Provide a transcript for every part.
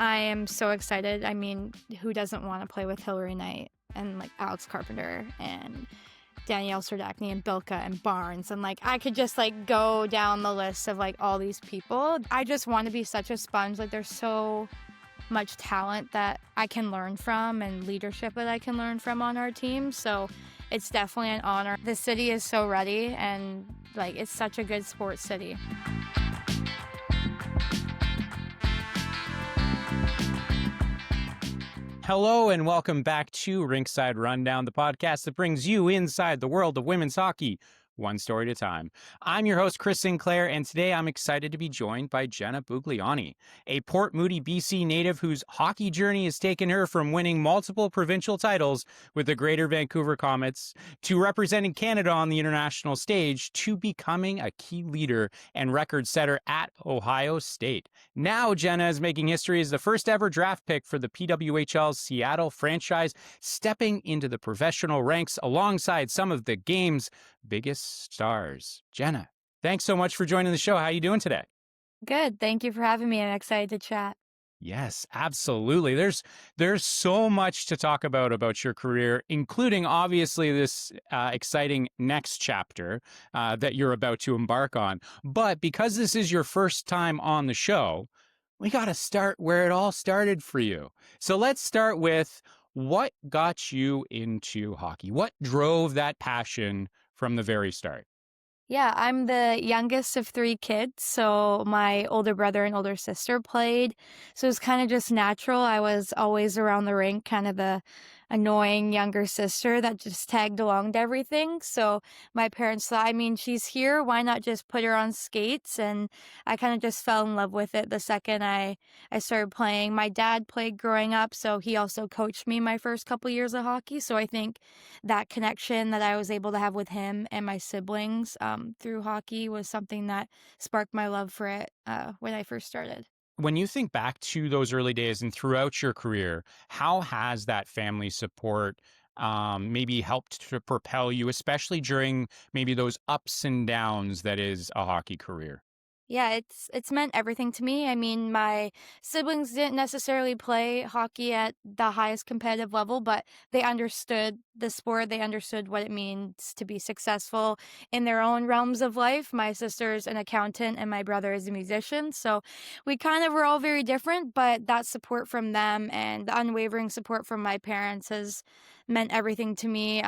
I am so excited. I mean, who doesn't want to play with Hillary Knight and like Alex Carpenter and Danielle Serdachny and Bilka and Barnes, and like I could just like go down the list of like all these people. I just want to be such a sponge. Like there's so much talent that I can learn from and leadership that I can learn from on our team. So it's definitely an honor. The city is so ready, and like it's such a good sports city. Hello and welcome back to Rinkside Rundown, the podcast that brings you inside the world of women's hockey, one story at a time. I'm your host, Chris Sinclair, and today I'm excited to be joined by Jenna Buglioni, a Port Moody, BC native whose hockey journey has taken her from winning multiple provincial titles with the Greater Vancouver Comets to representing Canada on the international stage to becoming a key leader and record setter at Ohio State. Now, Jenna is making history as the first ever draft pick for the PWHL Seattle franchise, stepping into the professional ranks alongside some of the game's biggest stars. Jenna, thanks so much for joining the show. How are you doing today? Good. Thank you for having me. I'm excited to chat. Yes, absolutely. There's so much to talk about your career, including obviously this exciting next chapter that you're about to embark on. But because this is your first time on the show, we got to start where it all started for you. So let's start with what got you into hockey? What drove that passion from the very start? Yeah, I'm the youngest of three kids, so my older brother and older sister played. So it was kind of just natural. I was always around the rink, kind of the annoying younger sister that just tagged along to everything. So my parents thought, I mean, she's here, why not just put her on skates? And I kind of just fell in love with it the second I started playing. My dad played growing up, so he also coached me my first couple years of hockey. So I think that connection that I was able to have with him and my siblings through hockey was something that sparked my love for it when I first started. When you think back to those early days and throughout your career, how has that family support maybe helped to propel you, especially during maybe those ups and downs that is a hockey career? Yeah, it's meant everything to me. I mean, my siblings didn't necessarily play hockey at the highest competitive level, but they understood the sport. They understood what it means to be successful in their own realms of life. My sister's an accountant and my brother is a musician. So we kind of were all very different, but that support from them and the unwavering support from my parents has meant everything to me,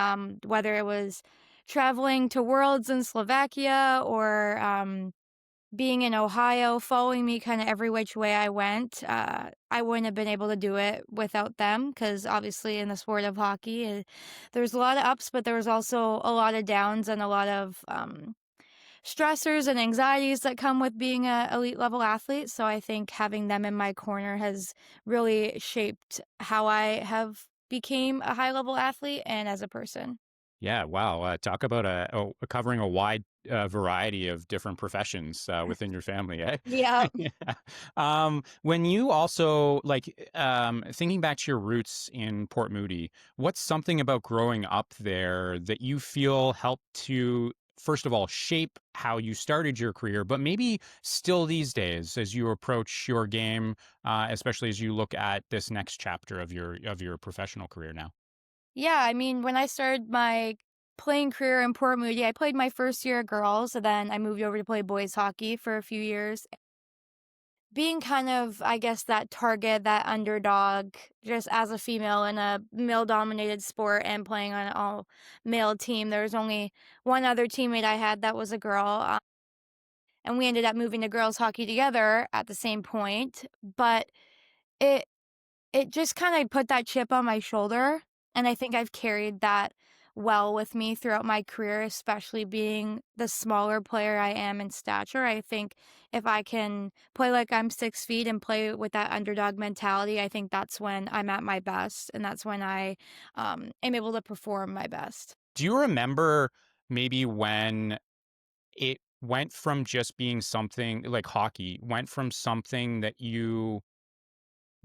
whether it was traveling to Worlds in Slovakia or being in Ohio, following me kind of every which way I went. I wouldn't have been able to do it without them because obviously in the sport of hockey, there's a lot of ups, but there was also a lot of downs and a lot of stressors and anxieties that come with being an elite level athlete. So I think having them in my corner has really shaped how I have became a high level athlete and as a person. Yeah, wow. Talk about covering a wide variety of different professions within your family, eh? Yeah. Yeah. When you also thinking back to your roots in Port Moody, what's something about growing up there that you feel helped to, first of all, shape how you started your career, but maybe still these days as you approach your game, especially as you look at this next chapter of your professional career now? Yeah, I mean, when I started my playing career in Port Moody, I played my first year of girls, and then I moved over to play boys hockey for a few years. Being kind of, I guess, that target, that underdog, just as a female in a male-dominated sport and playing on an all-male team, there was only one other teammate I had that was a girl, and we ended up moving to girls hockey together at the same point. But it it just kinda put that chip on my shoulder, and I think I've carried that well with me throughout my career, especially being the smaller player I am in stature. I think if I can play like I'm 6 feet and play with that underdog mentality, I think that's when I'm at my best, and that's when I, am able to perform my best. Do you remember maybe when it went from just being something like hockey, went from something that you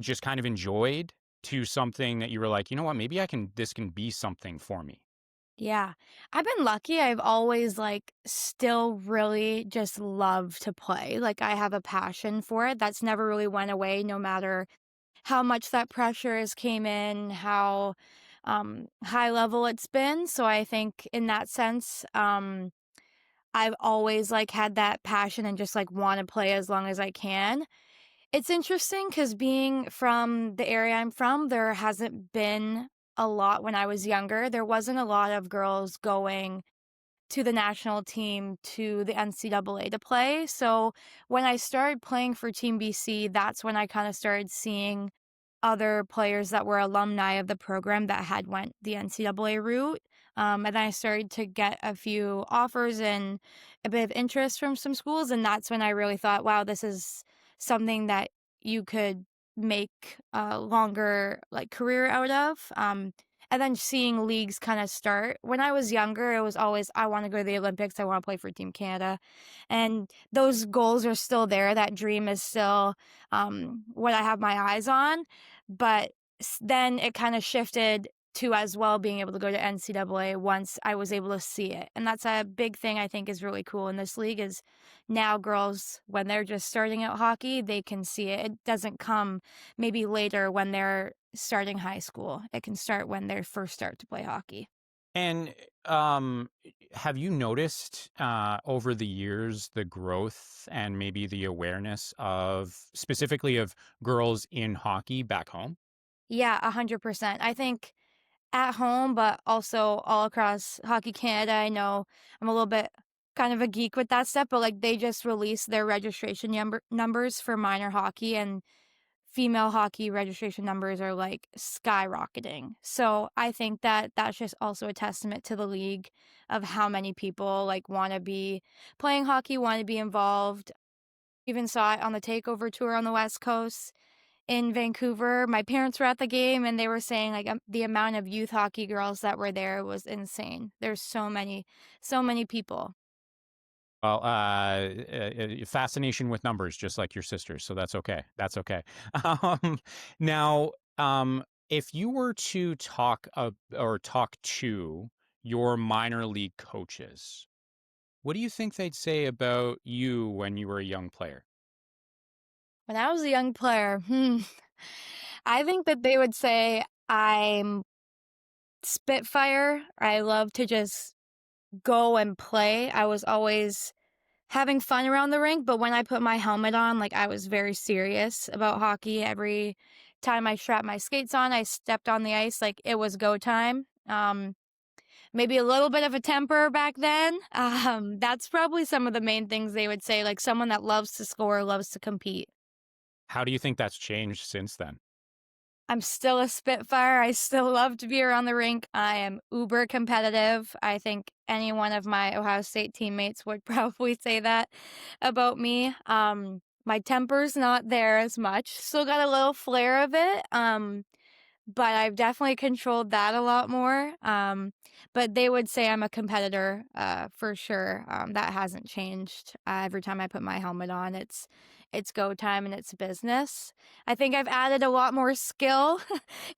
just kind of enjoyed to something that you were like, you know what, maybe this can be something for me? Yeah. I've been lucky. I've always, like, still really just loved to play. Like, I have a passion for it that's never really went away no matter how much that pressure has came in, how high level it's been. So I think in that sense, I've always like had that passion and just like want to play as long as I can. It's interesting because being from the area I'm from, there hasn't been a lot when I was younger. There wasn't a lot of girls going to the national team, to the NCAA to play. So when I started playing for Team BC, that's when I kind of started seeing other players that were alumni of the program that had went the NCAA route. And then I started to get a few offers and a bit of interest from some schools. And that's when I really thought, wow, this is something that you could make a longer like career out of. And then seeing leagues kind of start. When I was younger, it was always, I want to go to the Olympics. I want to play for Team Canada. And those goals are still there. That dream is still what I have my eyes on. But then it kind of shifted to as well being able to go to NCAA once I was able to see it. And that's a big thing I think is really cool in this league is now girls, when they're just starting out hockey, they can see it. It doesn't come maybe later when they're starting high school. It can start when they first start to play hockey. And have you noticed over the years the growth and maybe the awareness of specifically of girls in hockey back home? Yeah, 100%. I think at home, but also all across Hockey Canada, I know I'm a little bit kind of a geek with that stuff, but like they just released their registration numbers for minor hockey, and female hockey registration numbers are like skyrocketing. So I think that that's just also a testament to the league of how many people like want to be playing hockey, want to be involved. Even saw it on the takeover tour on the West Coast in Vancouver. My parents were at the game and they were saying like the amount of youth hockey girls that were there was insane. There's so many people. Well, fascination with numbers, just like your sisters. So that's okay. That's okay. Um, now, if you were to talk to your minor league coaches, what do you think they'd say about you when you were a young player? When I was a young player, I think that they would say I'm Spitfire. I love to just go and play. I was always having fun around the rink, but when I put my helmet on, like I was very serious about hockey. Every time I strapped my skates on, I stepped on the ice like it was go time. Maybe a little bit of a temper back then. That's probably some of the main things they would say, like someone that loves to score, loves to compete. How do you think that's changed since then? I'm still a Spitfire. I still love to be around the rink. I am uber competitive. I think any one of my Ohio State teammates would probably say that about me. My temper's not there as much. Still got a little flair of it. But I've definitely controlled that a lot more. But they would say I'm a competitor, for sure. That hasn't changed. Every time I put my helmet on, it's go time and it's business. I think I've added a lot more skill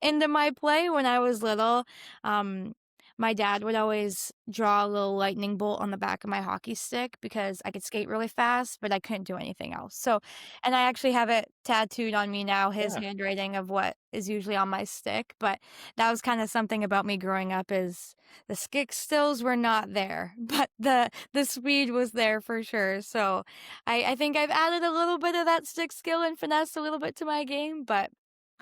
into my play when I was little. Um, my dad would always draw a little lightning bolt on the back of my hockey stick because I could skate really fast, but I couldn't do anything else. So, and I actually have it tattooed on me now, his Yeah. handwriting of what is usually on my stick. But that was kind of something about me growing up is the stick skills were not there, but the speed was there for sure. So I think I've added a little bit of that stick skill and finesse a little bit to my game, but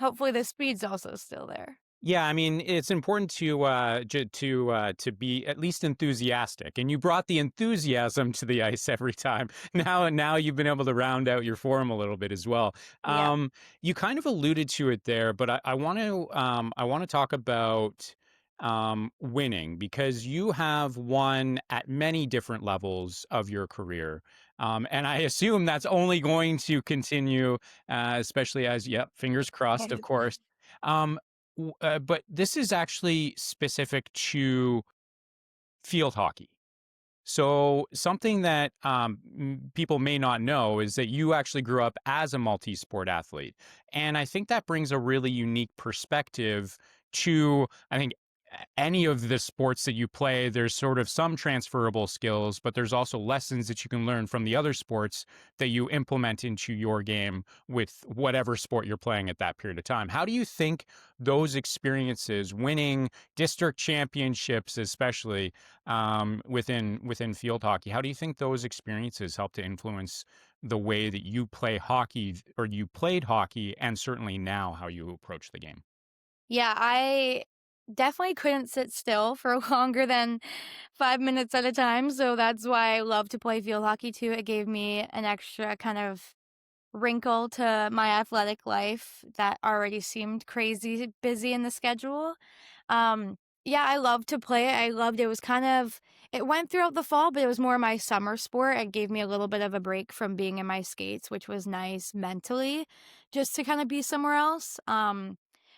hopefully the speed's also still there. Yeah, I mean, it's important to be at least enthusiastic, and you brought the enthusiasm to the ice every time. Now you've been able to round out your form a little bit as well. Yeah. You kind of alluded to it there, but I want to talk about winning because you have won at many different levels of your career, and I assume that's only going to continue, especially as yep, fingers crossed, of course. Um, but this is actually specific to field hockey. So something that people may not know is that you actually grew up as a multi-sport athlete, and I think that brings a really unique perspective to I think any of the sports that you play, there's sort of some transferable skills, but there's also lessons that you can learn from the other sports that you implement into your game with whatever sport you're playing at that period of time. How do you think those experiences, winning district championships, especially within field hockey, how do you think those experiences help to influence the way that you play hockey or you played hockey, and certainly now how you approach the game? Yeah, I definitely couldn't sit still for longer than 5 minutes at a time, so that's why I love to play field hockey too. It gave me an extra kind of wrinkle to my athletic life that already seemed crazy busy in the schedule. Um, yeah, I love to play it. I loved it. It was kind of it went throughout the fall, but it was more my summer sport. It gave me a little bit of a break from being in my skates, which was nice mentally, just to kind of be somewhere else.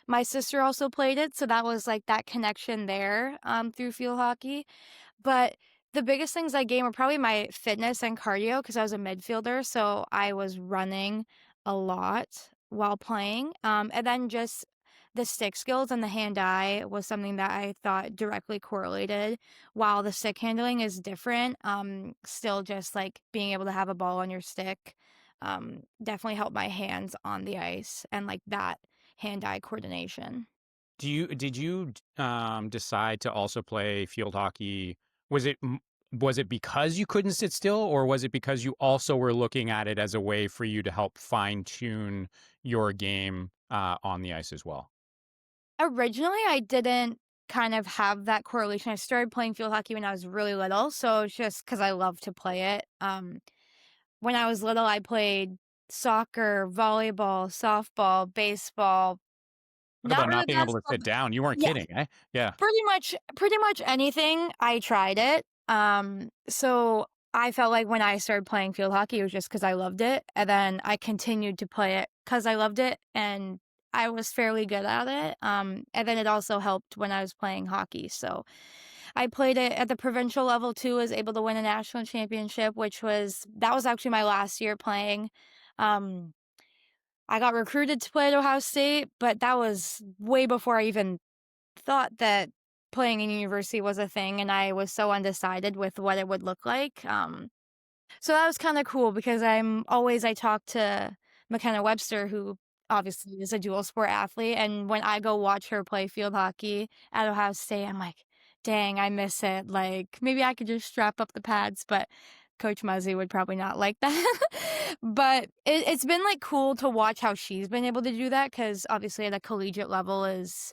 My sister also played it, so that was like that connection there through field hockey. But the biggest things I gained were probably my fitness and cardio because I was a midfielder, so I was running a lot while playing. And then just the stick skills and the hand-eye was something that I thought directly correlated. While the stick handling is different, still just like being able to have a ball on your stick definitely helped my hands on the ice and like that hand-eye coordination. Did you decide to also play field hockey? Was it was it because you couldn't sit still, or was it because you also were looking at it as a way for you to help fine tune your game on the ice as well? Originally, I didn't kind of have that correlation. I started playing field hockey when I was really little, so it's just because I love to play it. When I was little, I played soccer, volleyball, softball, baseball, Talk not about really not being able to basketball, sit but down. You weren't yeah. kidding, eh? Yeah. Pretty much anything, I tried it. So I felt like when I started playing field hockey, it was just because I loved it, and then I continued to play it because I loved it, and I was fairly good at it. And then it also helped when I was playing hockey, so I played it at the provincial level too, was able to win a national championship, which was that was actually my last year playing. Um, I got recruited to play at Ohio State, but that was way before I even thought that playing in university was a thing, and I was so undecided with what it would look like. So that was kinda cool because I talk to McKenna Webster, who obviously is a dual sport athlete, and when I go watch her play field hockey at Ohio State, I'm like, "Dang, I miss it." Like, maybe I could just strap up the pads, but Coach Muzzy would probably not like that. But it's been, like, cool to watch how she's been able to do that because obviously at a collegiate level is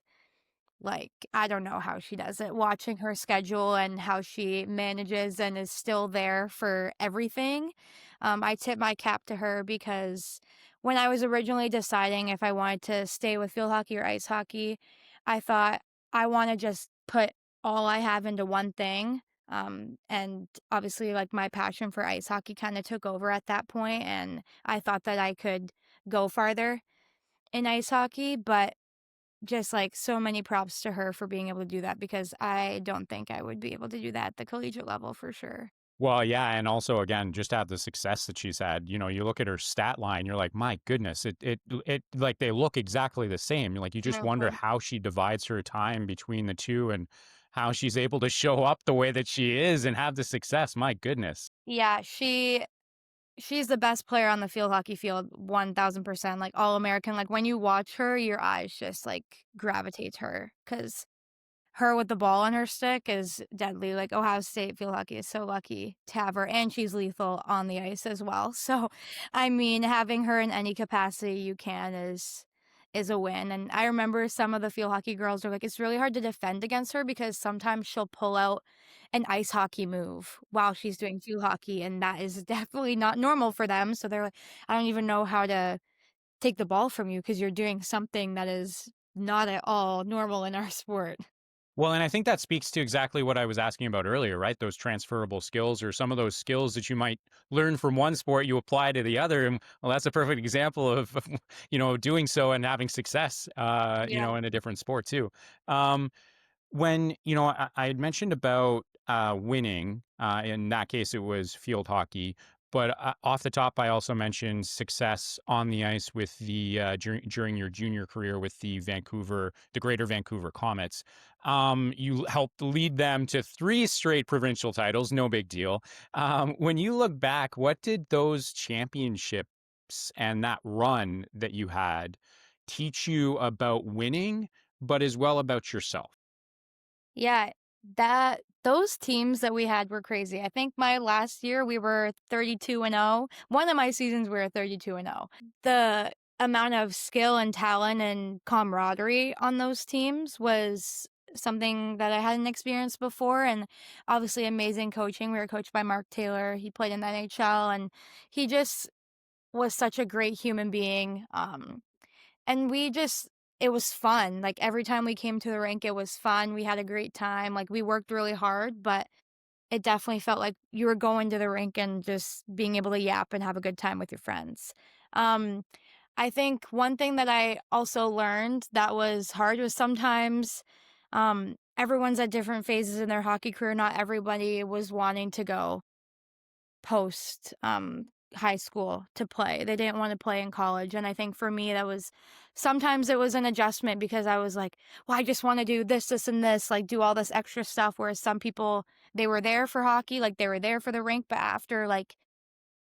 like, I don't know how she does it, watching her schedule and how she manages and is still there for everything. I tip my cap to her because when I was originally deciding if I wanted to stay with field hockey or ice hockey, I thought I want to just put all I have into one thing. And obviously, like my passion for ice hockey kind of took over at that point, and I thought that I could go farther in ice hockey, but just, like, so many props to her for being able to do that because I don't think I would be able to do that at the collegiate level for sure. Well, yeah, and also again, just to have the success that she's had, you look at her stat line, you're like, my goodness, it like they look exactly the same. Like you just wonder Mhm. how she divides her time between the two and how she's able to show up the way that she is and have the success. My goodness. Yeah, she's the best player on the field hockey field, 1000%, like, All-American, like, when you watch her, your eyes just, like, gravitate to her because her with the ball on her stick is deadly, like, Ohio State field hockey is so lucky to have her, and she's lethal on the ice as well, so, I mean, having her in any capacity you can is a win, and I remember some of the field hockey girls are like, "It's really hard to defend against her because sometimes she'll pull out an ice hockey move while she's doing field hockey, and that is definitely not normal for them," so they're like, "I don't even know how to take the ball from you because 'cause you're doing something that is not at all normal in our sport." Well, and I think that speaks to exactly what I was asking about earlier, right? Those transferable skills or some of those skills that you might learn from one sport, you apply to the other. And well, that's a perfect example of, doing so and having success, Yeah. in a different sport too. Um, when, I had mentioned about winning, in that case, it was field hockey. But off the top, I also mentioned success on the ice with the during your junior career with the Greater Vancouver Comets. You helped lead them to 3 straight provincial titles. No big deal. When you look back, what did those championships and that run that you had teach you about winning, but as well about yourself? Yeah, that those teams that we had were crazy. I think my last year we were 32 and 0. One of my seasons we were 32 and 0. The amount of skill and talent and camaraderie on those teams was something that I hadn't experienced before, and obviously amazing coaching. We were coached by Mark Taylor. He played in the NHL, and he just was such a great human being. And we just it was fun, like, every time we came to the rink, it was fun, we had a great time, like, we worked really hard, but it definitely felt like you were going to the rink and just being able to yap and have a good time with your friends. Um, I think one thing that I also learned that was hard was sometimes, everyone's at different phases in their hockey career, not everybody was wanting to go post high school to play. They didn't want to play in college. And I think for me that was sometimes it was an adjustment because I was like, well, I just want to do this, this, and this, like do all this extra stuff. Whereas some people they were there for hockey, like they were there for the rink, but after like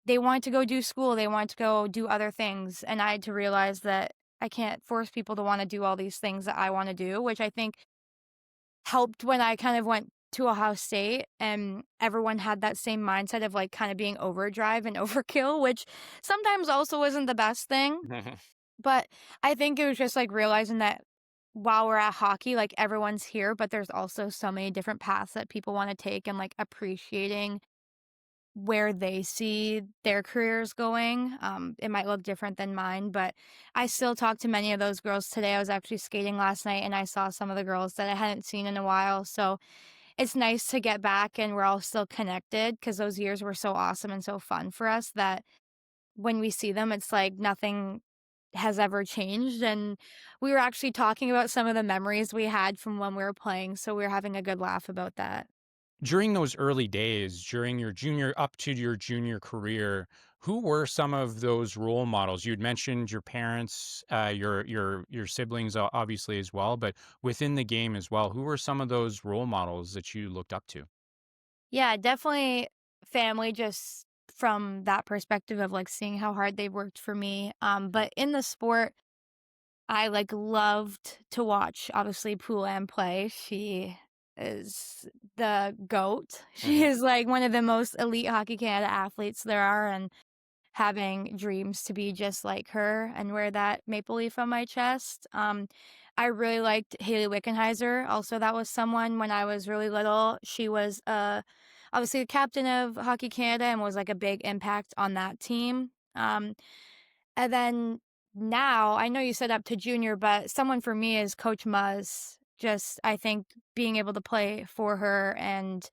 they wanted to go do school, they wanted to go do other things. And I had to realize that I can't force people to want to do all these things that I want to do, which I think helped when I kind of went to Ohio State and everyone had that same mindset of like kind of being overdrive and overkill, which sometimes also isn't the best thing. But I think it was just like realizing that while we're at hockey, like everyone's here, but there's also so many different paths that people want to take and like appreciating where they see their careers going. It might look different than mine, but I still talk to many of those girls today. I was actually skating last night and I saw some of the girls that I hadn't seen in a while. So it's nice to get back and we're all still connected because those years were so awesome and so fun for us that when we see them, it's like nothing has ever changed. And we were actually talking about some of the memories we had from when we were playing. So we were having a good laugh about that. During those early days, during your junior up to your junior career, who were some of those role models? You'd mentioned your parents, your siblings, obviously as well, but within the game as well, who were some of those role models that you looked up to? Yeah, definitely family just from that perspective of like seeing how hard they worked for me. But in the sport, I like loved to watch obviously Poulan play. She is the GOAT. She Mhm. is like one of the most elite Hockey Canada athletes there are and having dreams to be just like her and wear that maple leaf on my chest. I really liked Haley Wickenheiser. Also, that was someone when I was really little. She was obviously the captain of Hockey Canada and was like a big impact on that team. And then now, I know you said up to junior, but someone for me is Coach Muzz. Just, I think being able to play for her and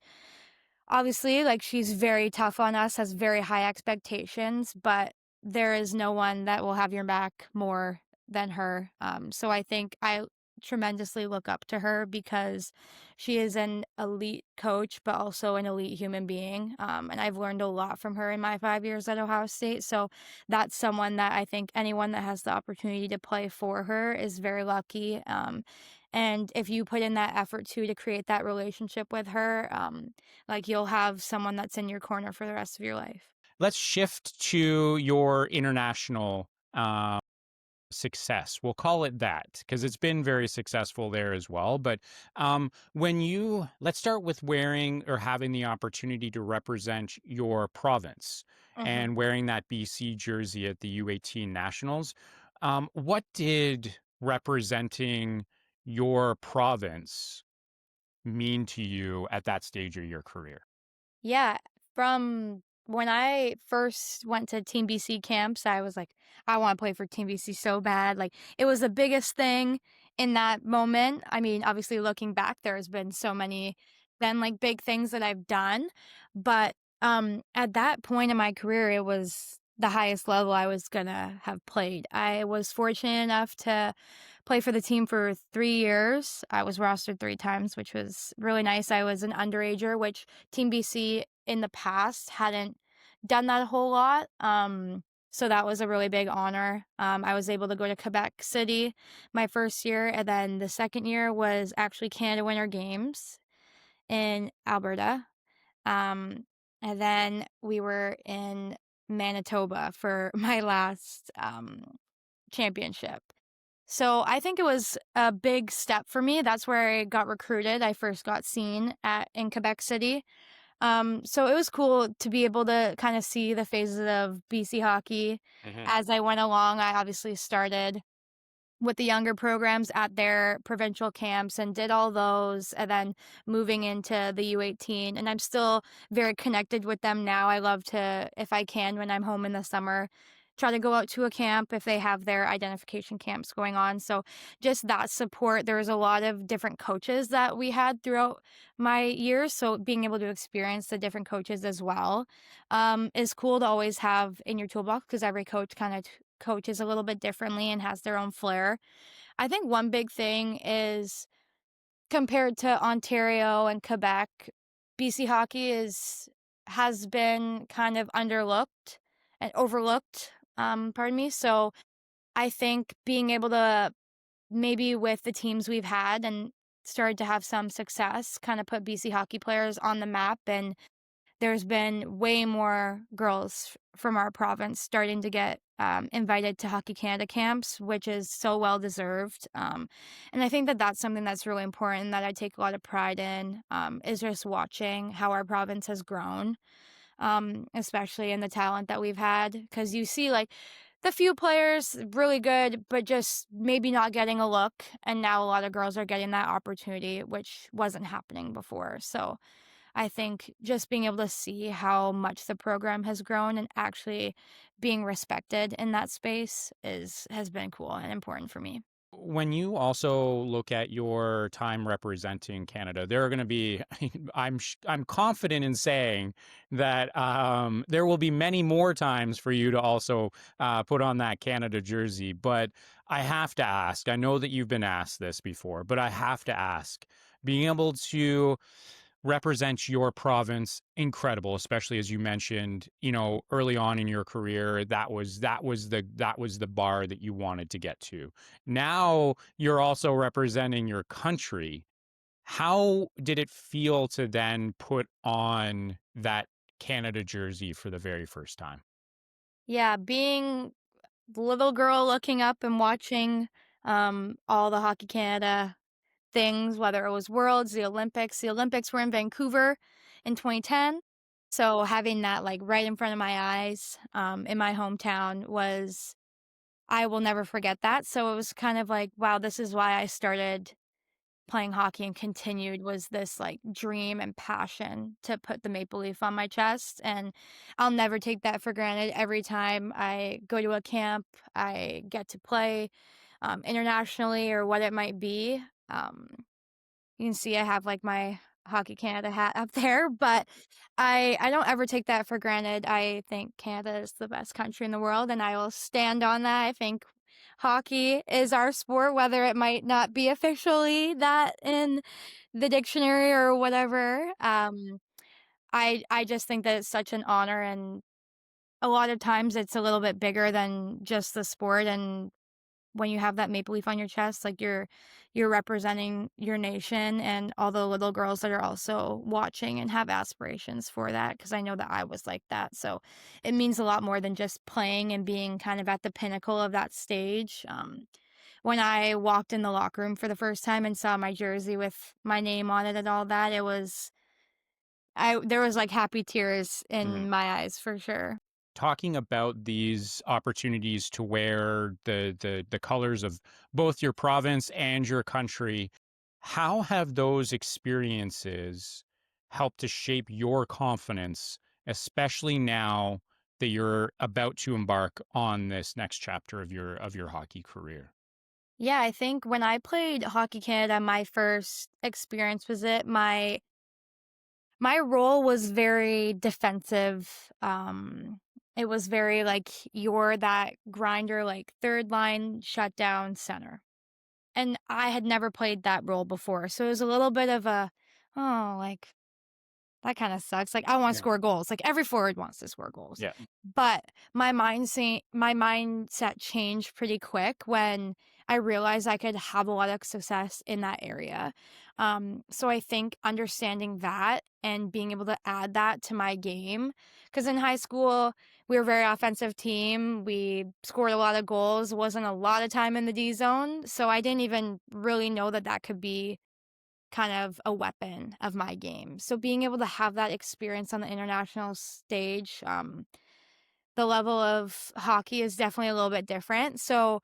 obviously, like, she's very tough on us, has very high expectations, but there is no one that will have your back more than her. So I think I tremendously look up to her because she is an elite coach, but also an elite human being. And I've learned a lot from her in my 5 years at Ohio State. So that's someone that I think anyone that has the opportunity to play for her is very lucky. And if you put in that effort too to create that relationship with her, like, you'll have someone that's in your corner for the rest of your life. Let's shift to your international success. We'll call it that because it's been very successful there as well. But let's start with wearing or having the opportunity to represent your province Mhm. and wearing that BC jersey at the U18 Nationals. What did representing your province mean to you at that stage of your career? Yeah, from when I first went to Team BC camps, I was like, "I wanna play for Team BC so bad." Like, it was the biggest thing in that moment. I mean, obviously, looking back, there's been so many then, like, big things that I've done, but, at that point in my career, it was the highest level I was gonna have played. I was fortunate enough to play for the team for 3 years. I was rostered 3 times, which was really nice. I was an underager, which Team BC in the past hadn't done that a whole lot. So that was a really big honor. I was able to go to Quebec City my first year, and then the second year was actually Canada Winter Games in Alberta. Um, and then we were in Manitoba for my last championship. So I think it was a big step for me. That's where I got recruited. I first got seen at in Quebec City. So it was cool to be able to kind of see the phases of BC hockey Hmm. as I went along. I obviously started with the younger programs at their provincial camps and did all those, and then moving into the U18. And I'm still very connected with them now. I love to, if I can, when I'm home in the summer, try to go out to a camp if they have their identification camps going on. So just that support. There was a lot of different coaches that we had throughout my years. So being able to experience the different coaches as well is cool to always have in your toolbox, because every coach kind of coaches a little bit differently and has their own flair. I think one big thing is, compared to Ontario and Quebec, BC hockey has been kind of underlooked and overlooked, pardon me. So I think being able to, maybe with the teams we've had and started to have some success, kind of put BC hockey players on the map, and there's been way more girls from our province starting to get invited to Hockey Canada camps, which is so well deserved. And I think that that's something that's really important that I take a lot of pride in, is just watching how our province has grown, especially in the talent that we've had. Because you see, like, the few players really good, but just maybe not getting a look. And now a lot of girls are getting that opportunity, which wasn't happening before. So I think just being able to see how much the program has grown and actually being respected in that space has been cool and important for me. When you also look at your time representing Canada, there are going to be, I'm confident in saying that there will be many more times for you to also put on that Canada jersey. But I have to ask, I know that you've been asked this before, but I have to ask, being able to represents your province incredible, especially as you mentioned, early on in your career, that was the bar that you wanted to get to. Now you're also representing your country. How did it feel to then put on that Canada jersey for the very first time? Yeah, being the little girl looking up and watching all the Hockey Canada things, whether it was Worlds, the Olympics. The Olympics were in Vancouver in 2010. So having that like right in front of my eyes, in my hometown, was, I will never forget that. So it was kind of like, wow, this is why I started playing hockey and continued, was this like dream and passion to put the maple leaf on my chest. And I'll never take that for granted. Every time I go to a camp, I get to play internationally or what it might be. Um, you can see I have like my Hockey Canada hat up there, but I don't ever take that for granted. I think Canada is the best country in the world, and I will stand on that. I think hockey is our sport, whether it might not be officially that in the dictionary or whatever. I just think that it's such an honor, and a lot of times it's a little bit bigger than just the sport. And when you have that maple leaf on your chest, like, you're representing your nation and all the little girls that are also watching and have aspirations for that, because I know that I was like that. So it means a lot more than just playing and being kind of at the pinnacle of that stage. When I walked in the locker room for the first time and saw my jersey with my name on it and all that, it was, I there was like happy tears Mhm. in my eyes for sure. Talking about these opportunities to wear the colors of both your province and your country, how have those experiences helped to shape your confidence, especially now that you're about to embark on this next chapter of your hockey career? Yeah, I think when I played Hockey Canada, my first experience was it. My role was very defensive. It was very like, you're that grinder, like third line shutdown center. And I had never played that role before. So it was a little bit of a, oh, like, That kinda sucks, like, I wanna Yeah. score goals, like, every forward wants to score goals, Yeah. but my mindset changed pretty quick when I realized I could have a lot of success in that area, so I think understanding that and being able to add that to my game, because in high school, we were a very offensive team, we scored a lot of goals, wasn't a lot of time in the D zone, so I didn't even really know that that could be kind of a weapon of my game. So being able to have that experience on the international stage, the level of hockey is definitely a little bit different. So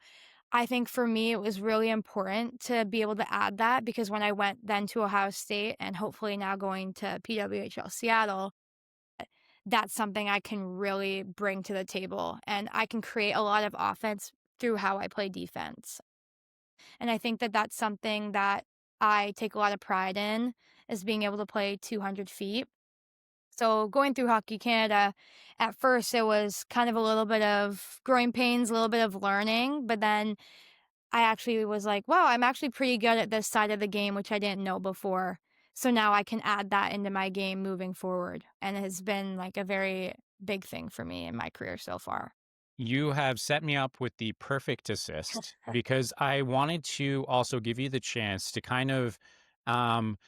I think for me, it was really important to be able to add that because when I went then to Ohio State and hopefully now going to PWHL Seattle, that's something I can really bring to the table and I can create a lot of offense through how I play defense. And I think that that's something that I take a lot of pride in, is being able to play 200 feet. So going through Hockey Canada, at first it was kind of a little bit of growing pains, a little bit of learning, but then I actually was like, wow, I'm actually pretty good at this side of the game, which I didn't know before. So now I can add that into my game moving forward. And it has been like a very big thing for me in my career so far. You have set me up with the perfect assist because I wanted to also give you the chance to kind of um,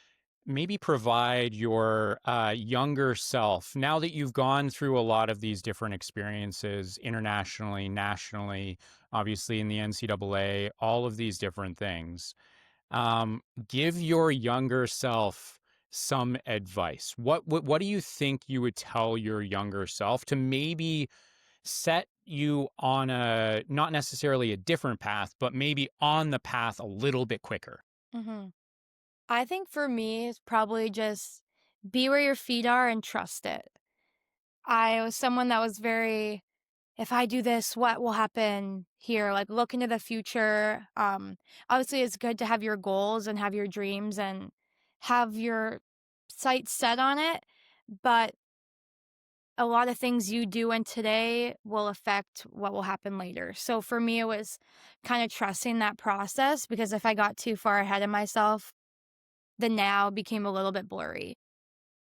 maybe provide your younger self, now that you've gone through a lot of these different experiences internationally, nationally, obviously in the NCAA, all of these different things. Give your younger self some advice. What do you think you would tell your younger self to maybe set you on a not necessarily a different path, but maybe on the path a little bit quicker? Mhm. I think for me, it's probably just be where your feet are and trust it. I was someone that was very, if I do this, what will happen here? Like look into the future. Obviously it's good to have your goals and have your dreams and have your sights set on it, but a lot of things you do in today will affect what will happen later. So for me, it was kind of trusting that process because if I got too far ahead of myself, the now became a little bit blurry.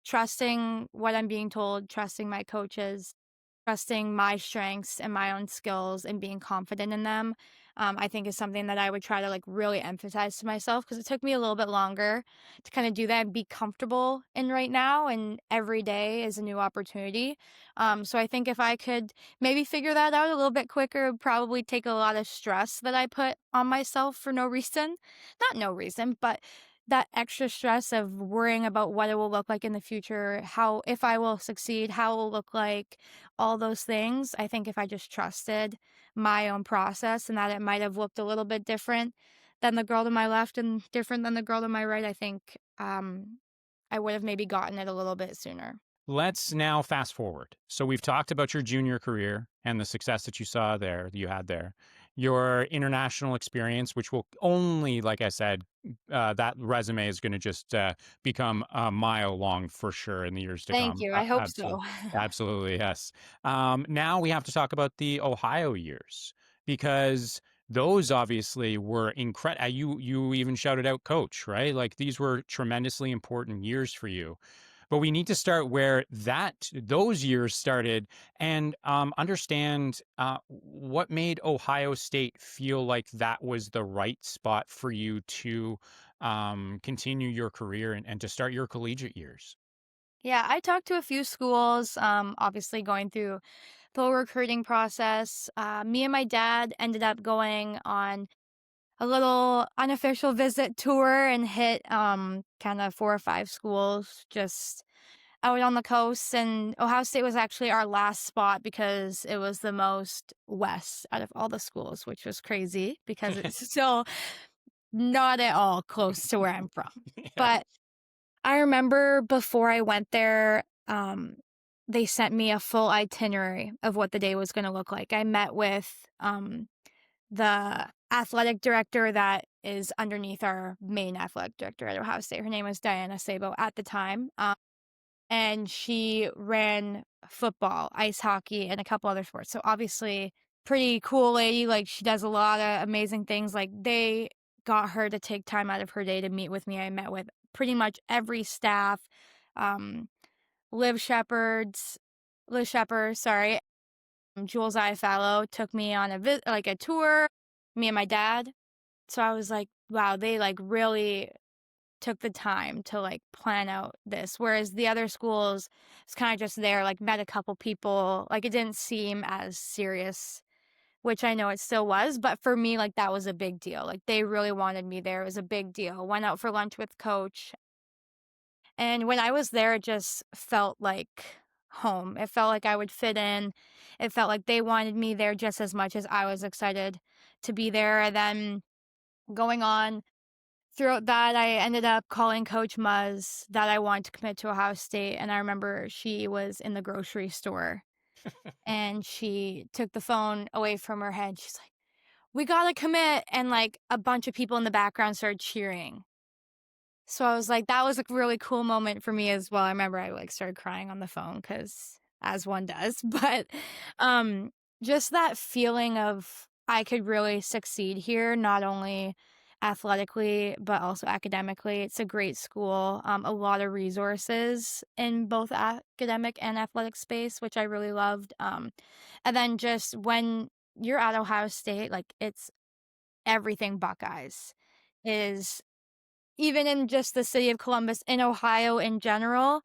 Trusting what I'm being told, trusting my coaches, trusting my strengths and my own skills and being confident in them, I think is something that I would try to like really emphasize to myself because it took me a little bit longer to kind of do that and be comfortable in right now. And every day is a new opportunity. So I think if I could maybe figure that out a little bit quicker, it would probably take a lot of stress that I put on myself for no reason. Not no reason, but that extra stress of worrying about what it will look like in the future, how if I will succeed, how it will look like, all those things. I think if I just trusted my own process and that it might have looked a little bit different than the girl to my left and different than the girl to my right, I think I would have maybe gotten it a little bit sooner. Let's now fast forward. So we've talked about your junior career and the success that you saw there, that you had there. Your international experience, which will only, like I said, that resume is going to just become a mile long for sure in the years to Thank come. you. I hope so. Absolutely, yes. Now we have to talk about the Ohio years because those obviously were incredible. You even shouted out coach, right? Like these were tremendously important years for you, but we need to start where those years started and understand what made Ohio State feel like that was the right spot for you to continue your career and to start your collegiate years. Yeah, I talked to a few schools, obviously going through the whole recruiting process. Me and my dad ended up going on a little unofficial visit tour and hit kind of 4 or 5 schools just out on the coast. And Ohio State was actually our last spot because it was the most west out of all the schools, which was crazy because it's still not at all close to where I'm from. Yeah. But I remember before I went there, they sent me a full itinerary of what the day was going to look like. I met with the athletic director that is underneath our main athletic director at Ohio State. Her name was Diana Sabo at the time. And she ran football, ice hockey, and a couple other sports. So obviously, pretty cool lady. Like she does a lot of amazing things. Like they got her to take time out of her day to meet with me. I met with pretty much every staff. Um, Liv Shepherd's Liz Shepard, sorry, Jules Iafallo took me on a tour, me and my dad. So I was like, wow, they like really took the time to like plan out this. Whereas the other schools, it's kind of just there, like met a couple people. Like it didn't seem as serious, which I know it still was. But for me, like that was a big deal. Like they really wanted me there. It was a big deal. Went out for lunch with coach. And when I was there, it just felt like home. It felt like I would fit in. It felt like they wanted me there just as much as I was excited to be there. And then going on throughout that, I ended up calling Coach Muzz that I wanted to commit to Ohio State. And I remember she was in the grocery store and she took the phone away from her head. She's like, "We got to commit." And like a bunch of people in the background started cheering. So I was like, that was a really cool moment for me as well. I remember I like started crying on the phone because as one does, but um just that feeling of I could really succeed here, not only athletically but also academically. It's a great school, a lot of resources in both academic and athletic space, which I really loved. And then just when you're at Ohio State, like it's everything Buckeyes is even in just the city of Columbus, in Ohio in general,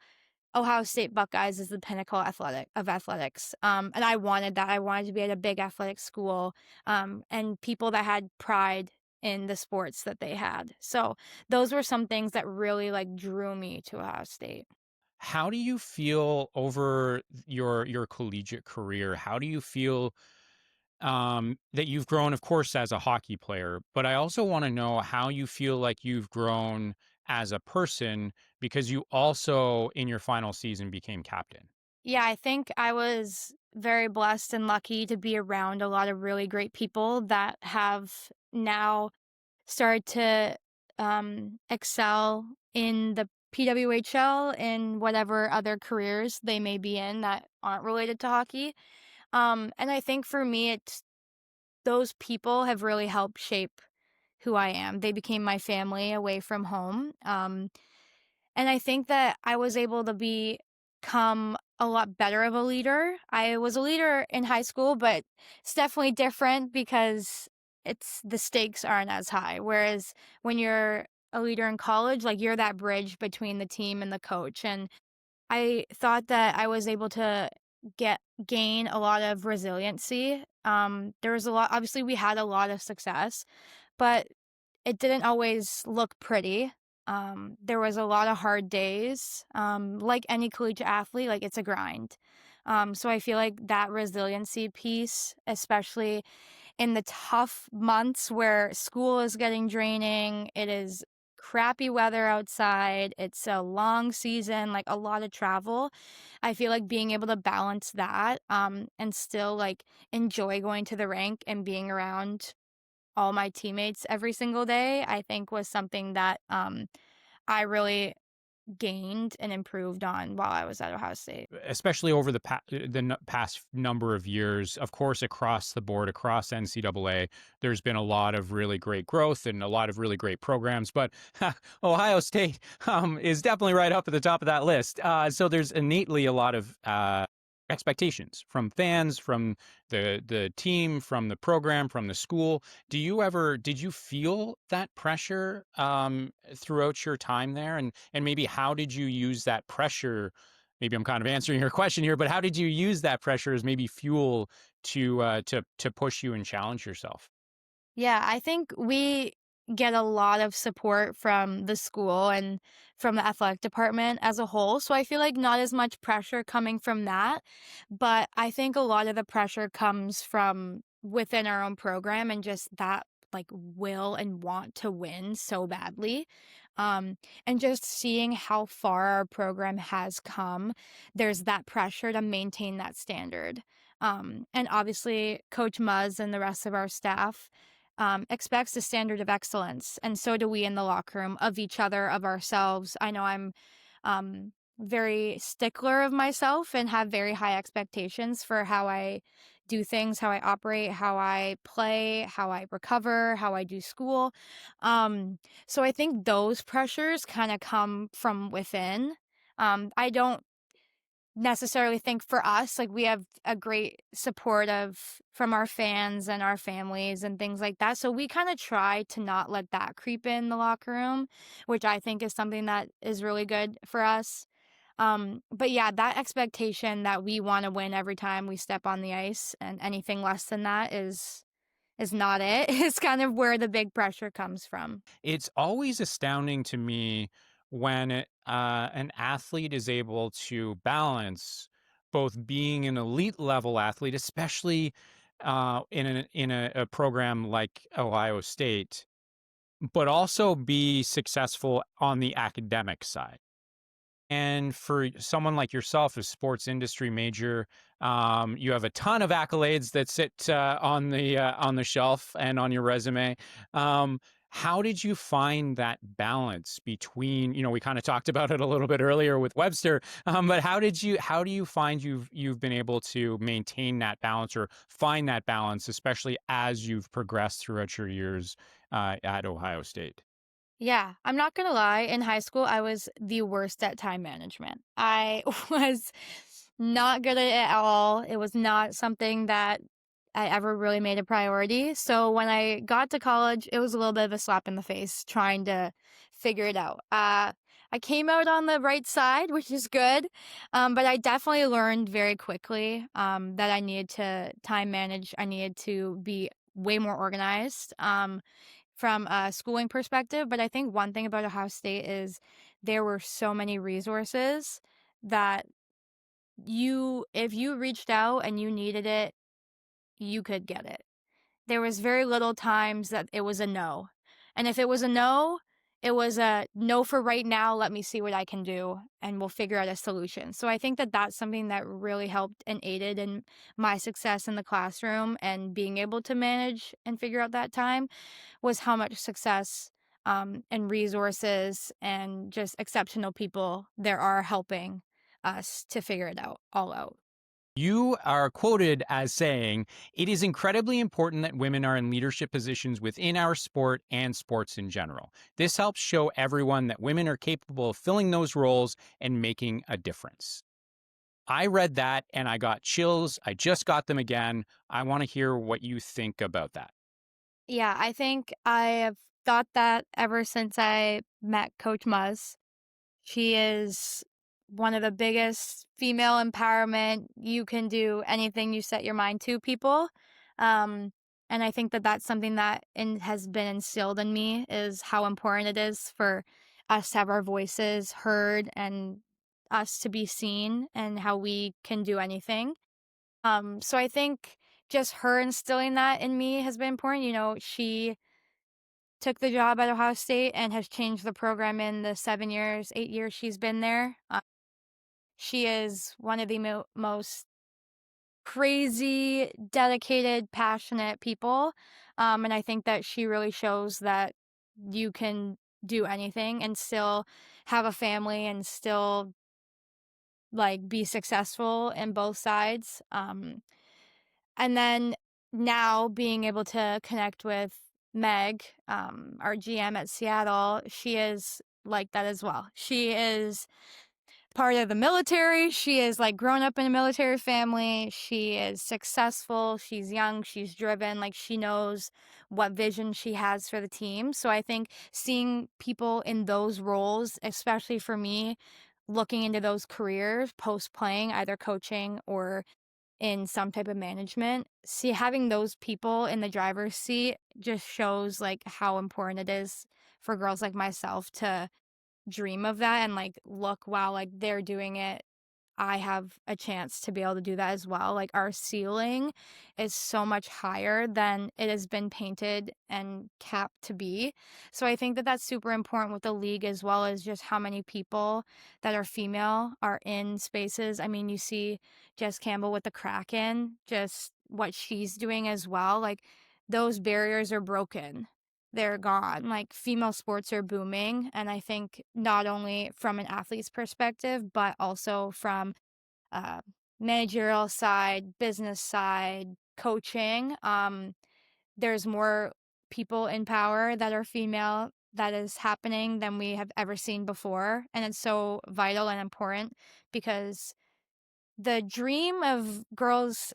Ohio State Buckeyes is the pinnacle of athletics. And I wanted that. I wanted to be at a big athletic school, and people that had pride in the sports that they had. So those were some things that really like drew me to Ohio State. How do you feel over your collegiate career? How do you feel that you've grown, of course, as a hockey player, but I also want to know how you feel like you've grown as a person because you also, in your final season, became captain. Yeah, I think I was very blessed and lucky to be around a lot of really great people that have now started to excel in the PWHL and whatever other careers they may be in that aren't related to hockey. And I think for me, it's those people have really helped shape who I am. They became my family away from home. And I think that I was able to become a lot better of a leader. I was a leader in high school, but it's definitely different because it's the stakes aren't as high. Whereas when you're a leader in college, like you're that bridge between the team and the coach. And I thought that I was able to gain a lot of resiliency. There was a lot, obviously, we had a lot of success, but it didn't always look pretty. There was a lot of hard days. Like any collegiate athlete, like it's a grind. So I feel like that resiliency piece, especially in the tough months where school is getting draining, it is crappy weather outside, it's a long season, like a lot of travel. I feel like being able to balance that and still like enjoy going to the rink and being around all my teammates every single day, I think was something that I really gained and improved on while I was at Ohio State. Especially over the past number of years, of course, across the board, across NCAA, there's been a lot of really great growth and a lot of really great programs. But Ohio State is definitely right up at the top of that list. So there's innately a lot of expectations from fans, from the team, from the program, from the school. Did you feel that pressure throughout your time there, and maybe how did you use that pressure? Maybe I'm kind of answering your question here, but how did you use that pressure as maybe fuel to push you and challenge yourself? Yeah, I think we get a lot of support from the school and from the athletic department as a whole. So I feel like not as much pressure coming from that, but I think a lot of the pressure comes from within our own program and just that like will and want to win so badly. Um, and just seeing how far our program has come, there's that pressure to maintain that standard. And obviously, Coach Muzz and the rest of our staff expects a standard of excellence, and so do we in the locker room of each other, of ourselves. I know I'm very stickler of myself and have very high expectations for how I do things, how I operate, how I play, how I recover, how I do school. So I think those pressures kind of come from within. I don't necessarily think for us, like, we have a great support of from our fans and our families and things like that, so we kinda try to not let that creep in the locker room, which I think is something that is really good for us. But yeah, that expectation that we wanna win every time we step on the ice, and anything less than that is not it. It's kind of where the big pressure comes from. It's always astounding to me when an athlete is able to balance both being an elite level athlete, especially in a program like Ohio State, but also be successful on the academic side. And for someone like yourself, a sports industry major, you have a ton of accolades that sit on the shelf and on your resume. Um, how did you find that balance between, we kind of talked about it a little bit earlier with Webster, but how do you find you've been able to maintain that balance or find that balance, especially as you've progressed throughout your years at Ohio State? Yeah, I'm not gonna lie, in high school, I was the worst at time management. I was not good at it at all. It was not something that I ever really made a priority. So when I got to college, it was a little bit of a slap in the face trying to figure it out. I came out on the right side, which is good. But I definitely learned very quickly that I needed to time manage. I needed to be way more organized. From a schooling perspective, but I think one thing about Ohio State is there were so many resources that if you reached out and you needed it, you could get it. There was very little times that it was a no. And if it was a no, it was a no for right now, let me see what I can do and we'll figure out a solution. So I think that that's something that really helped and aided in my success in the classroom and being able to manage and figure out that time was how much success, and resources and just exceptional people there are helping us to figure it out all out. You are quoted as saying, "It is incredibly important that women are in leadership positions within our sport and sports in general. This helps show everyone that women are capable of filling those roles and making a difference." I read that and I got chills. I just got them again. I want to hear what you think about that. Yeah, I think I have thought that ever since I met Coach Muzz. She is one of the biggest female empowerment, you can do anything you set your mind to people. Um, and I think that that's something that has been instilled in me is how important it is for us to have our voices heard and us to be seen and how we can do anything. So I think just her instilling that in me has been important. You know, she took the job at Ohio State and has changed the program in the 7 years, 8 years she's been there. She is one of the most crazy, dedicated, passionate people, and I think that she really shows that you can do anything and still have a family and still, like, be successful in both sides, and then now being able to connect with Meg, our GM at Seattle, she is like that as well. She is part of the military. She is like grown up in a military family. She is successful. She's young. She's driven. Like she knows what vision she has for the team. So I think seeing people in those roles, especially for me, looking into those careers post playing, either coaching or in some type of management, see having those people in the driver's seat just shows like how important it is for girls like myself to dream of that and like look wow like they're doing it, I have a chance to be able to do that as well. Like our ceiling is so much higher than it has been painted and capped to be. So I think that that's super important with the league as well as just how many people that are female are in spaces. I mean, you see Jess Campbell with the Kraken, just what she's doing as well. Like those barriers are broken. They're gone. Like female sports are booming. And I think not only from an athlete's perspective, but also from uh, managerial side, business side, coaching. There's more people in power that are female that is happening than we have ever seen before. And it's so vital and important because the dream of girls,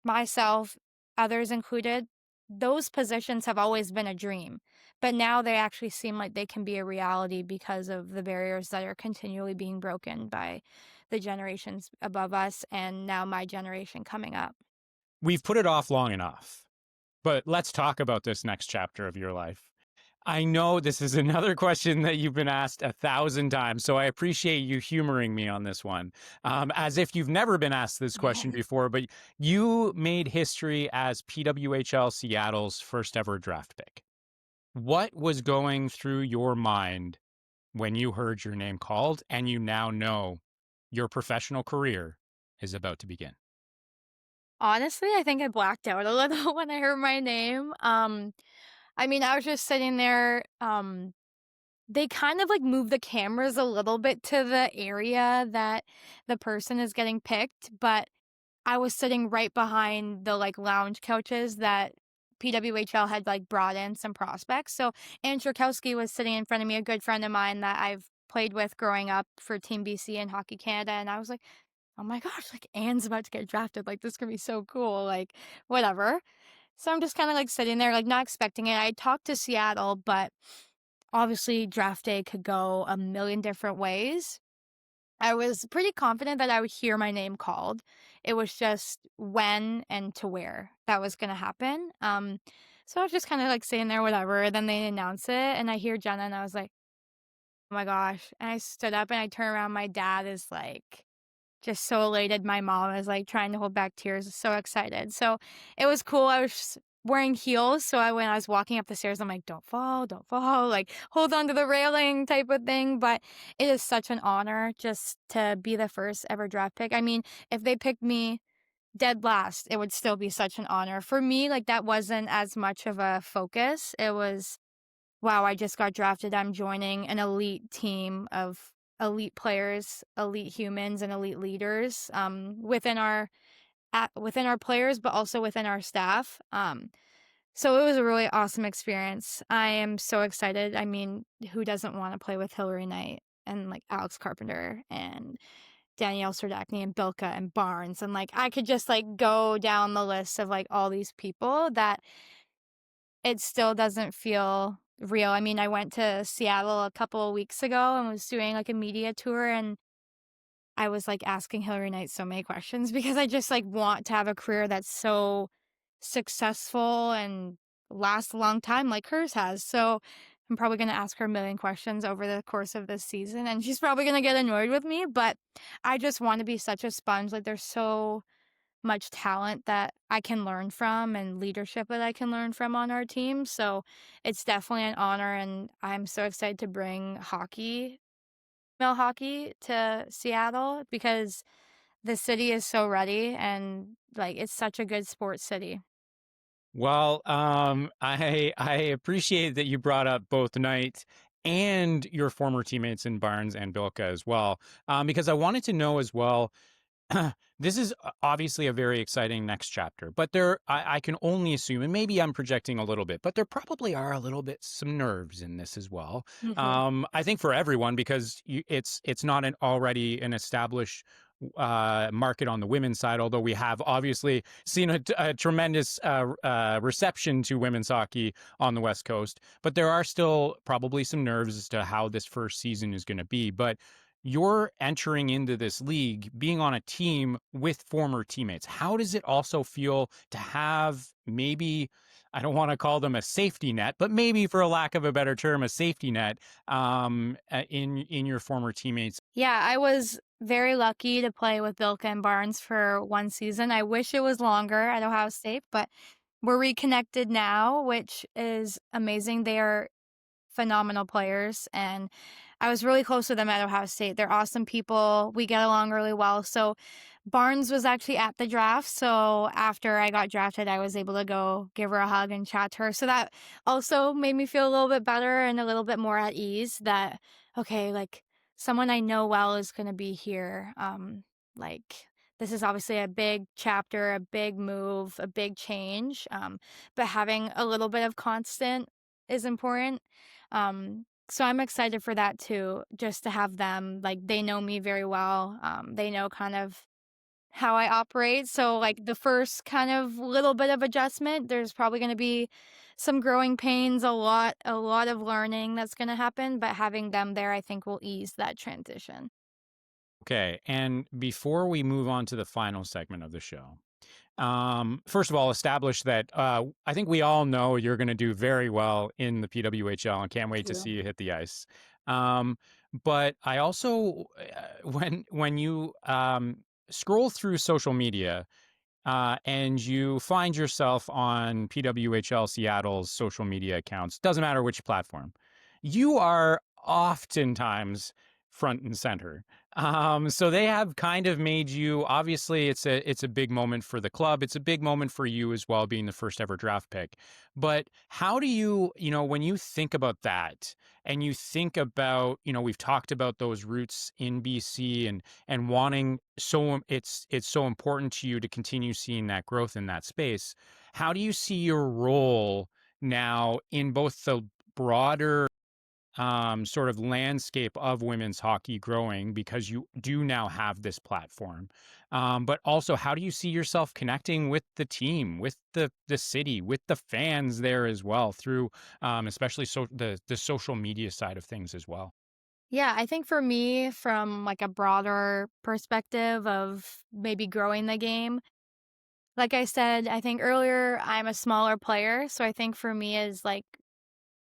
myself, others included, those positions have always been a dream. But now they actually seem like they can be a reality because of the barriers that are continually being broken by the generations above us and now my generation coming up. We've put it off long enough, but let's talk about this next chapter of your life. I know this is another question that you've been asked 1,000 times, so I appreciate you humoring me on this one, as if you've never been asked this question before. But you made history as PWHL Seattle's first ever draft pick. What was going through your mind when you heard your name called and you now know your professional career is about to begin? Honestly, I think I blacked out a little when I heard my name. I mean, I was just sitting there. They kind of like move the cameras a little bit to the area that the person is getting picked, but I was sitting right behind the like lounge couches that PWHL had like brought in some prospects. So Ann Czerkowski was sitting in front of me, a good friend of mine that I've played with growing up for Team BC and Hockey Canada. And I was like, oh my gosh, like Anne's about to get drafted. Like this could be so cool. Like whatever. So I'm just kind of like sitting there, like not expecting it. I talked to Seattle, but obviously draft day could go a million different ways. I was pretty confident that I would hear my name called. It was just when and to where that was going to happen. So I was just kind of like sitting there, whatever. Then they announce it, and I hear Jenna, and I was like, "Oh my gosh!" And I stood up and I turned around. My dad is like just so elated. My mom is like trying to hold back tears, so excited. So it was cool. I was wearing heels, so when I was walking up the stairs, I'm like, don't fall, like hold on to the railing type of thing. But it is such an honor just to be the first ever draft pick. I mean, if they picked me dead last, it would still be such an honor. For me, like that wasn't as much of a focus. It was, wow, I just got drafted. I'm joining an elite team of elite players, elite humans, and elite leaders within our players, but also within our staff. So it was a really awesome experience. I am so excited. I mean, who doesn't want to play with Hillary Knight and like Alex Carpenter and Danielle Serdachny and Bilka and Barnes, and like I could just like go down the list of like all these people that it still doesn't feel real. I mean, I went to Seattle a couple of weeks ago and was doing like a media tour, and I was like asking Hillary Knight so many questions because I just like want to have a career that's so successful and lasts a long time like hers has. So I'm probably going to ask her a million questions over the course of this season, and she's probably going to get annoyed with me, but I just want to be such a sponge. Like there's so much talent that I can learn from and leadership that I can learn from on our team. So it's definitely an honor, and I'm so excited to bring male hockey to Seattle because the city is so ready and like it's such a good sports city. Well, I appreciate that you brought up both Knight and your former teammates in Barnes and Bilka as well, because I wanted to know as well. This is obviously a very exciting next chapter, but I can only assume, and maybe I'm projecting a little bit, but there probably are a little bit some nerves in this as well. Mhm. I think for everyone because it's not already an established market on the women's side, although we have obviously seen a tremendous reception to women's hockey on the West Coast, but there are still probably some nerves as to how this first season is going to be. But you're entering into this league being on a team with former teammates. How does it also feel to have maybe, I don't want to call them a safety net, but maybe for a lack of a better term, a safety net in your former teammates? Yeah, I was very lucky to play with Bilka and Barnes for one season. I wish it was longer at Ohio State, but we're reconnected now, which is amazing. They are phenomenal players, and I was really close with them at Ohio State. They're awesome people. We get along really well. So Barnes was actually at the draft. So after I got drafted, I was able to go give her a hug and chat to her. So that also made me feel a little bit better and a little bit more at ease that, okay, like someone I know well is going to be here. Like this is obviously a big chapter, a big move, a big change. But having a little bit of constant is important. So I'm excited for that too, just to have them, like they know me very well. They know kind of how I operate. So, like, the first kind of little bit of adjustment, there's probably gonna be some growing pains, a lot of learning that's gonna happen, but having them there, I think, will ease that transition. Okay. And before we move on to the final segment of the show, first of all, establish that I think we all know you're going to do very well in the PWHL and can't wait Thank to you. see you hit the ice. Um, but I also, when you scroll through social media, and you find yourself on PWHL Seattle's social media accounts, doesn't matter which platform, you are oftentimes front and center. So they have kind of made you. Obviously, it's a big moment for the club. It's a big moment for you as well, being the first ever draft pick. But how do you when you think about that, and you think about, we've talked about those roots in BC and wanting, so it's so important to you to continue seeing that growth in that space. How do you see your role now in both the broader sort of landscape of women's hockey growing, because you do now have this platform, but also how do you see yourself connecting with the team, with the city, with the fans there as well, through especially the social media side of things as well? Yeah, I think for me, from, like, a broader perspective of maybe growing the game, like I said, I think earlier, I'm a smaller player, so I think for me is, like,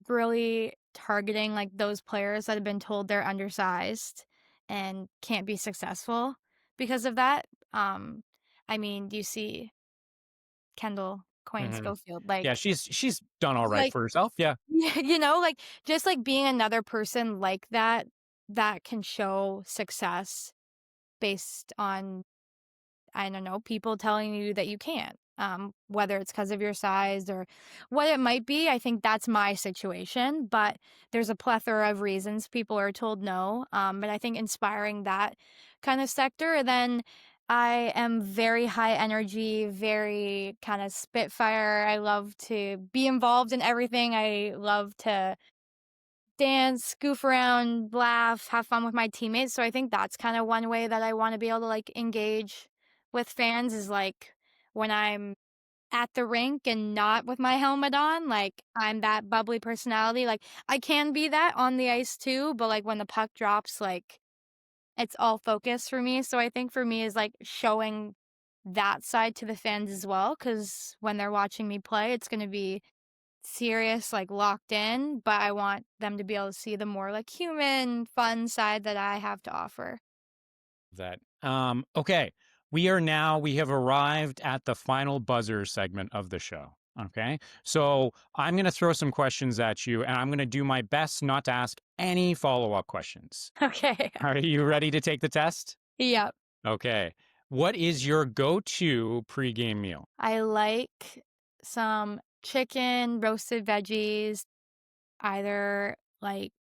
really targeting, like, those players that have been told they're undersized and can't be successful because of that. Um, I mean, you see Kendall Coyne Hmm. Schofield, Yeah, she's done all right like, for herself. Yeah. yeah, like, just, like, being another person like that, that can show success based on, I don't know, people telling you that you can't, whether it's because of your size or what it might be. I think that's my situation, but there's a plethora of reasons people are told no. But I think inspiring that kind of sector, and then I am very high energy, very kind of spitfire. I love to be involved in everything. I love to dance, goof around, laugh, have fun with my teammates. So I think that's kind of one way that I want to be able to like engage with fans is like when I'm at the rink and not with my helmet on, like I'm that bubbly personality. Like I can be that on the ice too, but like when the puck drops, like it's all focus for me. So I think for me is like showing that side to the fans as well, because when they're watching me play, it's going to be serious, like locked in, but I want them to be able to see the more like human, fun side that I have to offer. That okay, we have arrived at the final buzzer segment of the show. Okay, so I'm going to throw some questions at you, and I'm going to do my best not to ask any follow-up questions. Okay. Are you ready to take the test? Yep. Okay. What is your go-to pregame meal? I like some chicken, roasted veggies, either like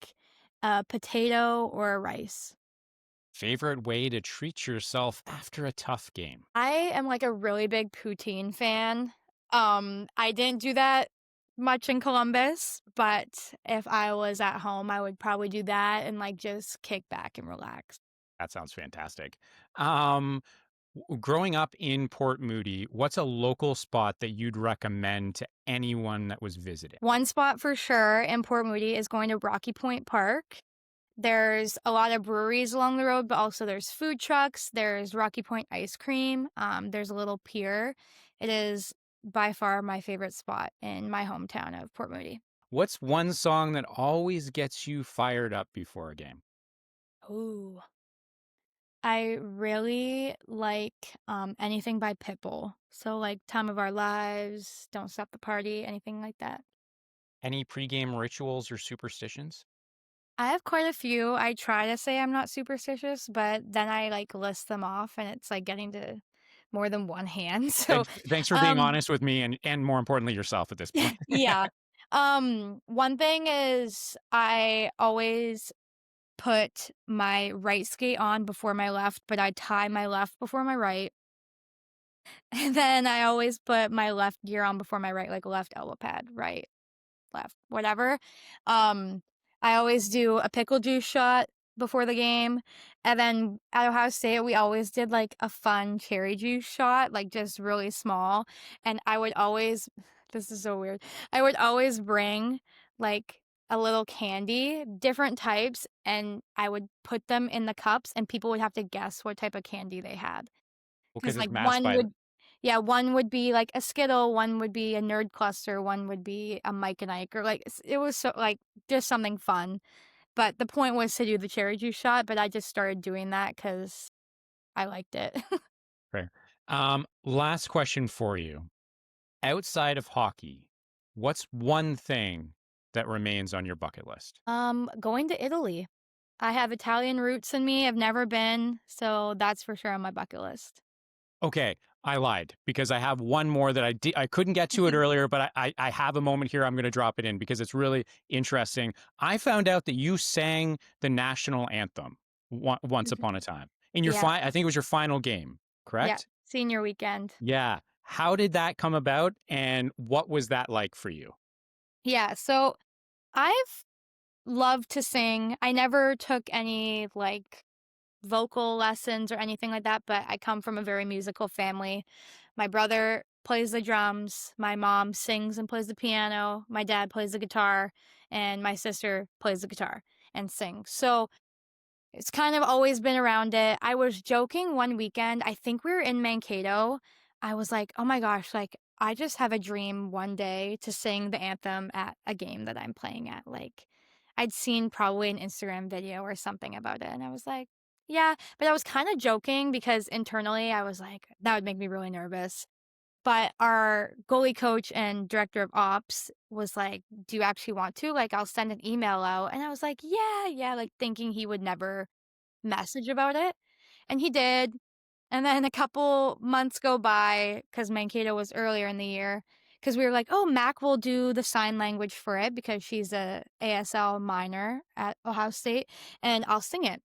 a potato or a rice. Favorite way to treat yourself after a tough game? I am like a really big poutine fan. I didn't do that much in Columbus, but if I was at home, I would probably do that and like just kick back and relax. That sounds fantastic. Um, Growing up in Port Moody, what's a local spot that you'd recommend to anyone that was visiting? One spot for sure in Port Moody is going to Rocky Point Park. There's a lot of breweries along the road, but also there's food trucks. There's Rocky Point ice cream. There's a little pier. It is by far my favorite spot in my hometown of Port Moody. What's one song that always gets you fired up before a game? Ooh. I really like anything by Pitbull. So like Time of Our Lives, Don't Stop the Party, anything like that. Any pregame rituals or superstitions? I have quite a few. I try to say I'm not superstitious, but then I like list them off and it's like getting to more than one hand. So, Thanks for being um honest with me and more importantly yourself at this point. yeah. One thing is I always put my right skate on before my left, but I tie my left before my right. And then I always put my left gear on before my right, like left elbow pad, right, left, whatever. Um, I always do a pickle juice shot before the game. And then at Ohio State, we always did like a fun cherry juice shot, like just really small. And I would always, this is so weird, I would always bring like a little candy, different types, and I would put them in the cups, and people would have to guess what type of candy they had. Because 'Cause, it's like, masked by one would be, like, a Skittle, one would be a Nerd Cluster, one would be a Mike and Ike, or, like, it was so like, just something fun, but the point was to do the cherry juice shot, but I just started doing that because I liked it. Fair. Last question for you. Outside of hockey, what's one thing that remains on your bucket list? Going to Italy. I have Italian roots in me, I've never been, so that's for sure on my bucket list. Okay, I lied because I have one more that I couldn't get to it earlier, but I have a moment here. I'm going to drop it in because it's really interesting. I found out that you sang the national anthem once Mhm. upon a time in your Yeah, I think it was your final game, yeah, correct? senior weekend. Yeah. How did that come about, and what was that like for you? Yeah, so I've loved to sing. I never took any, like, vocal lessons or anything like that, but I come from a very musical family. My brother plays the drums, my mom sings and plays the piano, my dad plays the guitar, and my sister plays the guitar and sings. So it's kind of always been around it. I was joking one weekend, I think we were in Mankato. I was like, "Oh my gosh, like, I just have a dream one day to sing the anthem at a game that I'm playing at." Like, I'd seen probably an Instagram video or something about it, and I was like, "Yeah," but I was kinda joking because internally I was like, "That would make me really nervous." But our goalie coach and director of ops was like, "Do you actually want to? Like, I'll send an email out." And I was like, "Yeah, yeah," like, thinking he would never message about it, and he did, and then a couple months go by because Mankato was earlier in the year, because we were like, "Oh, Mac will do the sign language for it because she's a ASL minor at Ohio State, and I'll sing it."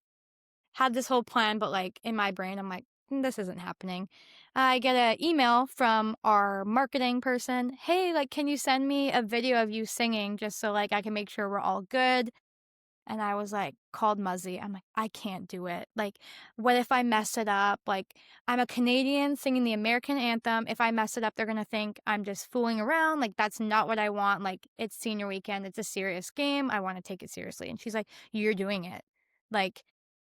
Had this whole plan, but, like, in my brain, I'm like, This isn't happening." I get an email from our marketing person, "Hey, like, can you send me a video of you singing just so, like, I can make sure we're all good?" And I was like, called Muzzy. I'm like, "I can't do it. Like, what if I mess it up? Like, I'm a Canadian singing the American anthem. If I mess it up, they're gonna think I'm just fooling around. Like, that's not what I want. Like, it's senior weekend. It's a serious game. I wanna take it seriously." And she's like, "You're doing it. Like,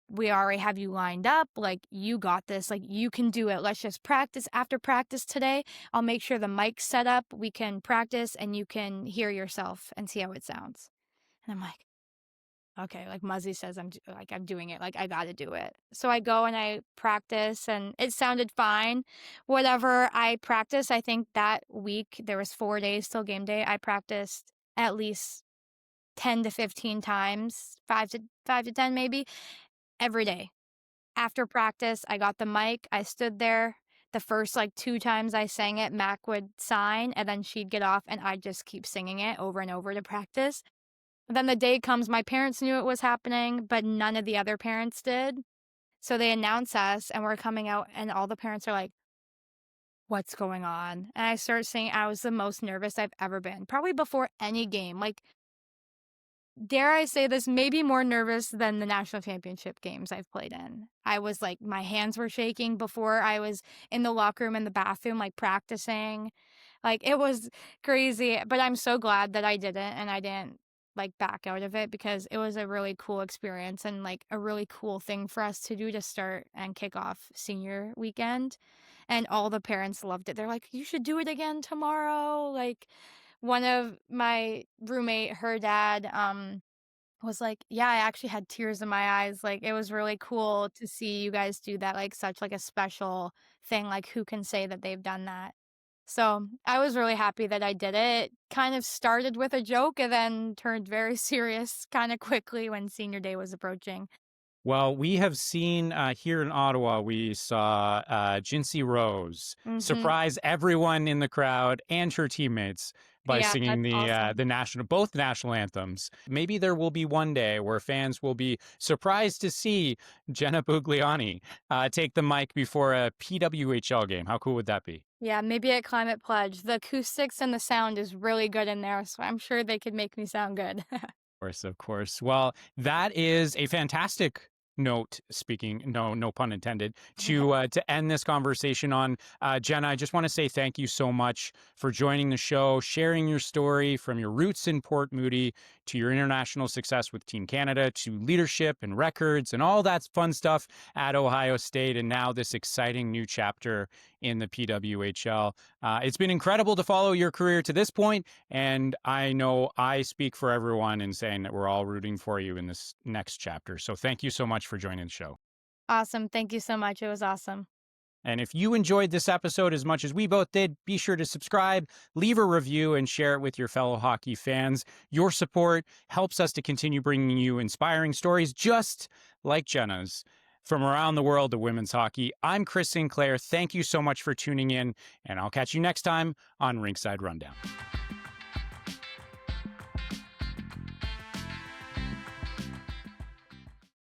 we already have you lined up. Like, you got this. Like, you can do it. Let's just practice. After practice today, I'll make sure the mic's set up. We can practice and you can hear yourself and see how it sounds." And I'm like, "Okay," like, Muzzy says I'm doing it, like, I gotta do it. So I go and I practice, and it sounded fine. Whatever I practiced, I think that week, there was 4 days till game day, I practiced at least 10 to 15 times, 5 to 10 maybe, every day. After practice, I got the mic, I stood there. The first, like, 2 times I sang it, Mac would sign, and then she'd get off, and I'd just keep singing it over and over to practice. Then the day comes, my parents knew it was happening, but none of the other parents did. So they announce us and we're coming out and all the parents are like, "What's going on?" And I start saying I was the most nervous I've ever been, probably before any game. Like, dare I say this, maybe more nervous than the national championship games I've played in. I was like, my hands were shaking before I was in the locker room in the bathroom, like practicing. Like, it was crazy, but I'm so glad that I didn't and I didn't, like, back out of it because it was a really cool experience and, like, a really cool thing for us to do to start and kick off senior weekend, and all the parents loved it. They're like, "You should do it again tomorrow." Like, one of my roommate, her dad, was like, "Yeah, I actually had tears in my eyes, like, it was really cool to see you guys do that, like, such, like, a special thing, like, who can say that they've done that?" So, I was really happy that I did it. Kind of started with a joke and then turned very serious kinda quickly when senior day was approaching. Well, we have seen here in Ottawa, we saw Jinsey Rose Mhm. surprise everyone in the crowd and her teammates by Yeah, singing that's awesome. the national both national anthems. Maybe there will be one day where fans will be surprised to see Jenna Buglioni take the mic before a PWHL game. How cool would that be? Yeah, maybe at Climate Pledge. The acoustics and the sound is really good in there, so I'm sure they could make me sound good. course, of course. Well, that is a fantastic note. Speaking, no pun intended, to end this conversation on. Jenna, I just want to say thank you so much for joining the show, sharing your story from your roots in Port Moody to your international success with Team Canada, to leadership and records and all that fun stuff at Ohio State, and now this exciting new chapter in the PWHL. It's been incredible to follow your career to this point, and I know I speak for everyone in saying that we're all rooting for you in this next chapter. So thank you so much for joining the show. Awesome. Thank you so much. It was awesome. And if you enjoyed this episode as much as we both did, be sure to subscribe, leave a review, and share it with your fellow hockey fans. Your support helps us to continue bringing you inspiring stories just like Jenna's from around the world of women's hockey. I'm Chris Sinclair. Thank you so much for tuning in, and I'll catch you next time on Rinkside Rundown.